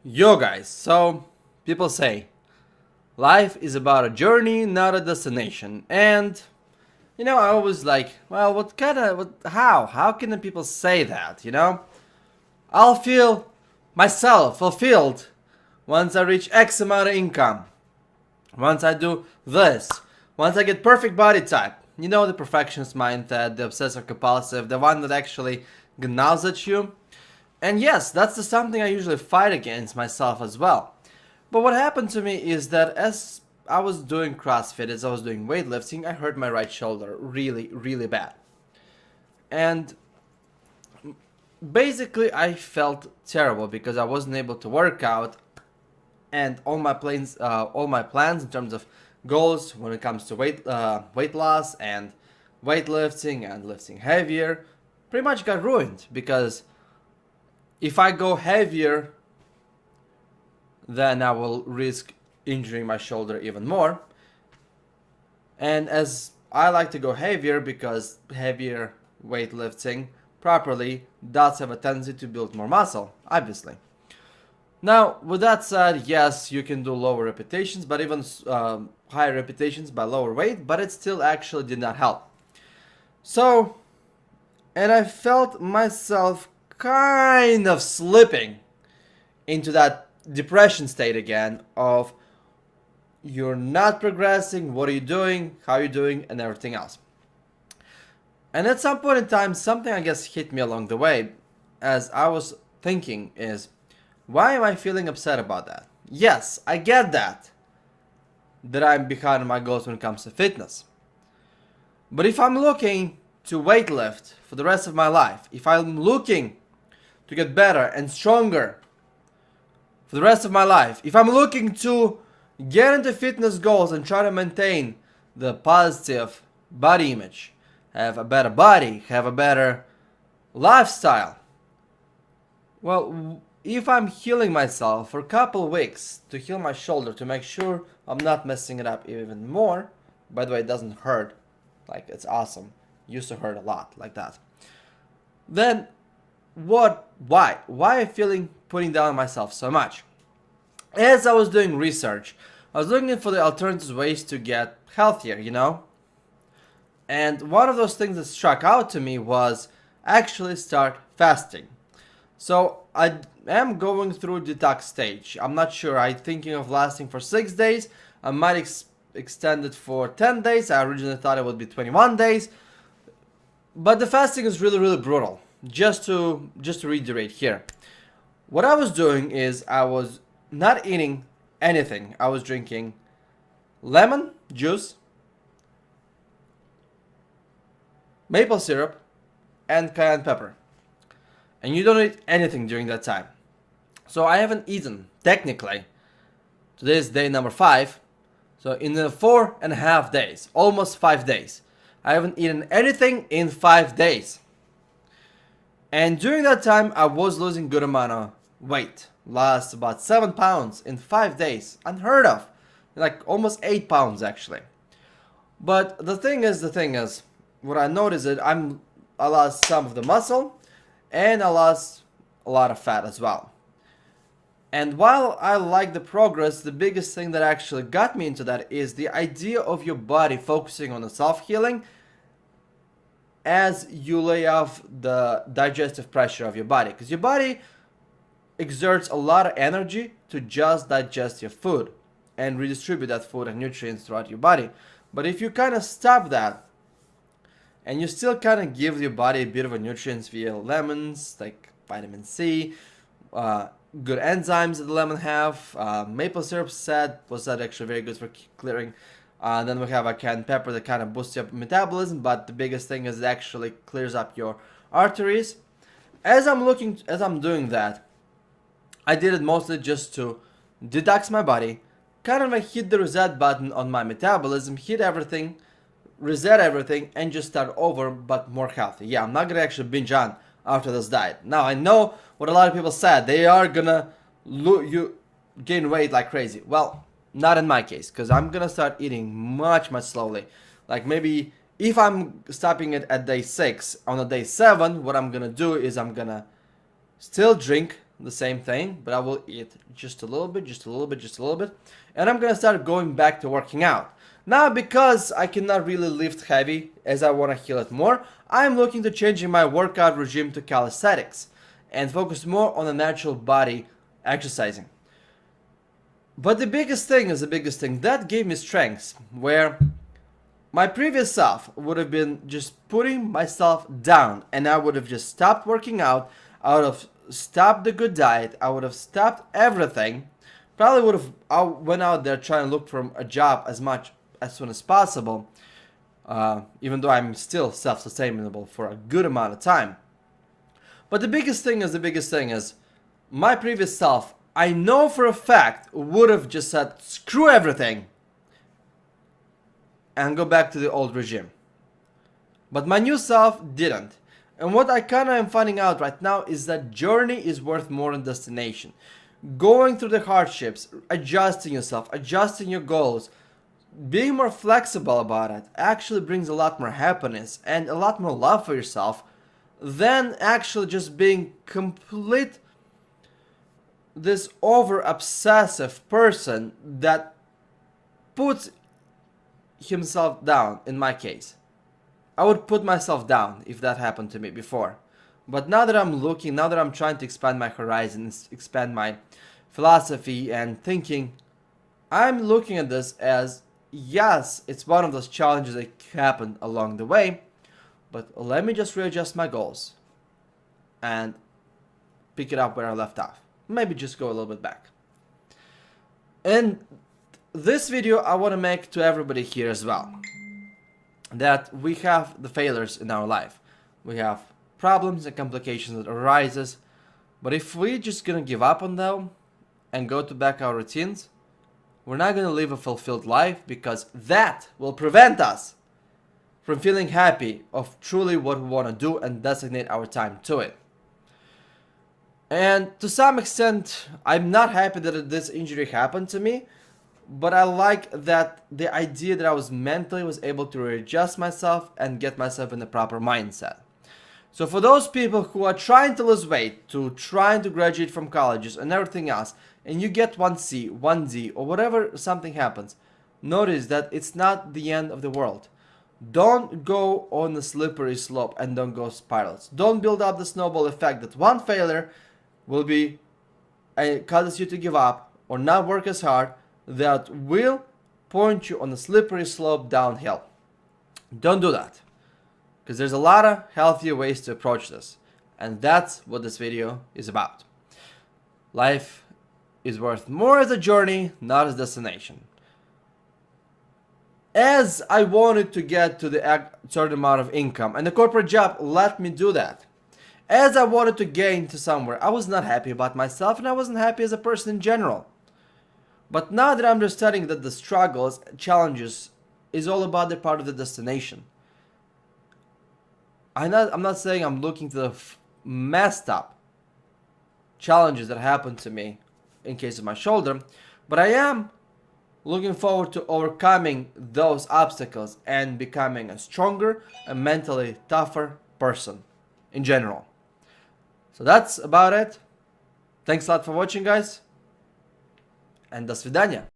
Yo guys, so people say life is about a journey, not a destination. And I always like, well, how can the people say that, I'll feel myself fulfilled once I reach X amount of income, once I do this, once I get perfect body type. The perfectionist mindset, the obsessive compulsive, the one that actually gnaws at you. And yes, that's something I usually fight against myself as well. But what happened to me is that as I was doing CrossFit, as I was doing weightlifting, I hurt my right shoulder really, really bad. And basically, I felt terrible because I wasn't able to work out, and all my plans in terms of goals when it comes to weight loss and weightlifting and lifting heavier, pretty much got ruined because if I go heavier, then I will risk injuring my shoulder even more. And as I like to go heavier because heavier weightlifting properly does have a tendency to build more muscle, obviously. Now, with that said, yes, you can do lower repetitions, but even higher repetitions by lower weight, but it still actually did not help. So, and I felt myself kind of slipping into that depression state again of you're not progressing, what are you doing, how are you doing, and everything else. And at some point in time, something I guess hit me along the way as I was thinking is, why am I feeling upset about that? Yes, I get that I'm behind my goals when it comes to fitness. But if I'm looking to weightlift for the rest of my life, if I'm looking to get better and stronger for the rest of my life, if I'm looking to get into fitness goals and try to maintain the positive body image, have a better body, have a better lifestyle, well, if I'm healing myself for a couple weeks to heal my shoulder to make sure I'm not messing it up even more, by the way, it doesn't hurt, like it's awesome, used to hurt a lot like that, then why am I feeling putting down myself so much? As I was doing research, I was looking for the alternative ways to get healthier, and one of those things that struck out to me was actually start fasting. So I am going through detox stage. I'm not sure. I'm thinking of lasting for 6 days. I might extend it for 10 days. I originally thought it would be 21 days. But the fasting is really, really brutal. Just to reiterate here. What I was doing is I was not eating anything. I was drinking lemon juice, maple syrup, and cayenne pepper. And you don't eat anything during that time. So I haven't eaten, technically. Today is day number 5. So in the 4.5 days, almost 5 days, I haven't eaten anything in 5 days. And during that time, I was losing good amount of weight. Lost about 7 pounds in 5 days. Unheard of. Like almost 8 pounds actually. But the thing is, what I noticed is I lost some of the muscle and I lost a lot of fat as well. And while I like the progress, the biggest thing that actually got me into that is the idea of your body focusing on the self-healing as you lay off the digestive pressure of your body. Because your body exerts a lot of energy to just digest your food and redistribute that food and nutrients throughout your body. But if you kind of stop that and you still kind of give your body a bit of a nutrients via lemons, like vitamin C, good enzymes that the lemon have. Maple syrup was actually very good for clearing. Then we have a cayenne pepper that kind of boosts your metabolism, but the biggest thing is it actually clears up your arteries. As I'm doing that, I did it mostly just to detox my body, kind of like hit the reset button on my metabolism, hit everything, reset everything, and just start over, but more healthy. Yeah, I'm not gonna actually binge on after this diet. Now I know what a lot of people said, they are gonna you gain weight like crazy. Well, not in my case, because I'm gonna start eating much slowly. Like maybe if I'm stopping it at day 6, on a day 7, what I'm gonna do is I'm gonna still drink the same thing, but I will eat just a little bit, just a little bit, just a little bit. And I'm gonna start going back to working out. Now, because I cannot really lift heavy as I want to heal it more, I'm looking to changing my workout regime to calisthenics and focus more on the natural body exercising. But the biggest thing is the biggest thing that gave me strength, where my previous self would have been just putting myself down, and I would have just stopped working out. I would have stopped the good diet. I would have stopped everything. Probably would have went out there trying to look for a job as soon as possible. Even though I'm still self-sustainable for a good amount of time. But the biggest thing is my previous self, I know for a fact, would have just said screw everything and go back to the old regime. But my new self didn't. And what I kind of am finding out right now is that journey is worth more than destination. Going through the hardships, adjusting yourself, adjusting your goals, being more flexible about it actually brings a lot more happiness and a lot more love for yourself than actually just being complete this over obsessive person that puts himself down. In my case, I would put myself down if that happened to me before. But now that I'm looking, now that I'm trying to expand my horizons, expand my philosophy and thinking, I'm looking at this as, yes, it's one of those challenges that happened along the way, but let me just readjust my goals and pick it up where I left off. Maybe just go a little bit back. And this video I want to make to everybody here as well, that we have the failures in our life. We have problems and complications that arises, but if we just gonna give up on them and go to back our routines, we're not gonna live a fulfilled life, because that will prevent us from feeling happy of truly what we want to do and designate our time to it. And to some extent, I'm not happy that this injury happened to me, but I like that the idea that I was mentally able to readjust myself and get myself in the proper mindset. So for those people who are trying to lose weight, trying to graduate from colleges and everything else, and you get 1C, 1D, or whatever something happens, notice that it's not the end of the world. Don't go on the slippery slope and don't go spirals. Don't build up the snowball effect that one failure will be causes you to give up or not work as hard, that will point you on a slippery slope downhill. Don't do that, because there's a lot of healthier ways to approach this, and that's what this video is about. Life is worth more as a journey, not as a destination. As I wanted to get to the certain amount of income, and the corporate job let me do that. As I wanted to gain to somewhere, I was not happy about myself, and I wasn't happy as a person in general. But now that I'm understanding that the struggles, challenges, is all about the part of the destination. I'm not saying I'm looking to the messed up challenges that happened to me in case of my shoulder, but I am looking forward to overcoming those obstacles and becoming a stronger and mentally tougher person in general. So that's about it. Thanks a lot for watching, guys, and до свидания.